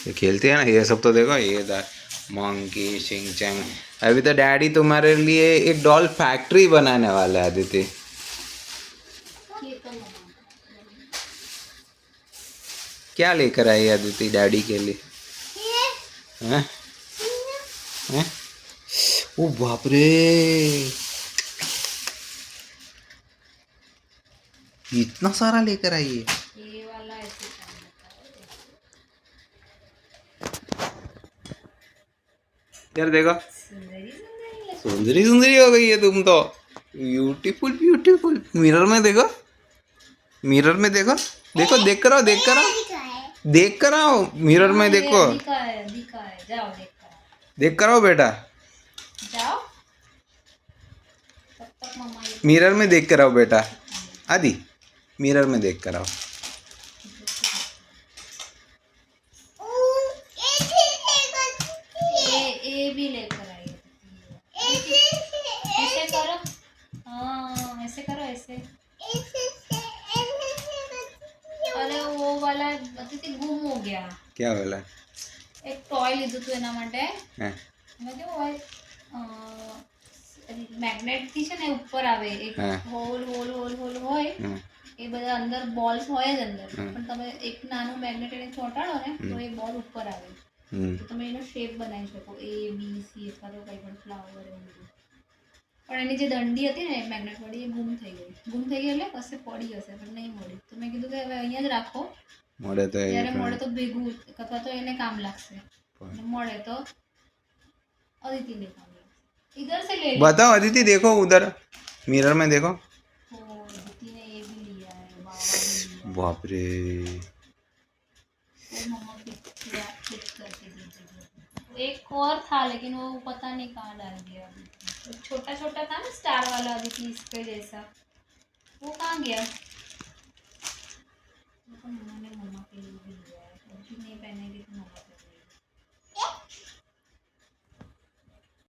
ये खेलती है ना ये सब, तो देखो ये मंकी शिंग चैंग। अभी तो डैडी तुम्हारे लिए एक डॉल फैक्ट्री बनाने वाला है अदिति। क्या लेकर आई अदिति डैडी के लिए? हैं? हैं? ओ बाप रे, इतना सारा लेकर आई है। ये वाला ऐसे यार देखो, सुंदरी सुंदरी लगती सुंदरी सुंदरी हो गई है तुम तो। Beautiful beautiful. मिरर में देखो, मिरर में देखो, देखो देख कर आओ, देख कर आओ, देख कर आओ, मिरर में हाँ, ये देखो, दिखा है जाओ देख कर देख कर आओ बेटा, जाओ तब तक मम्मा ये मिरर में देख कर आओ बेटा। आदि मिरर में देख कर आओ। ए भी लेकर आई है। ऐसे करो, हाँ ऐसे करो ऐसे। अरे वो वाला अतिथि गुम हो गया। क्या वाला? એક ટોય લીધું હતું એના માટે हैं? એમાં કેવું હોય મેગ્નેટ થી છે ને ઉપર આવે એક હા. હોલ હોલ હોલ હોલ હોય हैं? એ બધા અંદર બોલ્સ હોય જ અંદર પણ તમે એક નાનું મેગ્નેટ એને ચોંટાડો ને તો એ બોલ ઉપર આવે તો તમે એનો શેપ બનાવી શકો A B C અથવા તો કંઈ પણ ફ્લાવર એવું બધું પણ એની જે દંડી હતી ને મેગ્નેટ વાળી એ ગુમ થઈ ગઈ એટલે કશે પડી હશે પણ નહીં મળી તો મેં કીધું કે હવે અહીંયા જ રાખો मोड़े तो જ્યારે મળે તો ભેગું અથવા તો એને કામ લાગશે અને મળે તો અदितिને કામ લાગશે इधर से ले लो बताओ अदिति, देखो उधर मिरर में देखो। तो अदिति ने ये भी लिया है बाबा भी लिया बाप रे, वो मम्मा फिट करके दी थी एक और था लेकिन वो पता नहीं कहाँ डाल दिया अभी तो छोटा छोटा था ना स्टार वाला अदिति इसके जैसा वो कहाँ गया तो मम्मा ने मम्मा के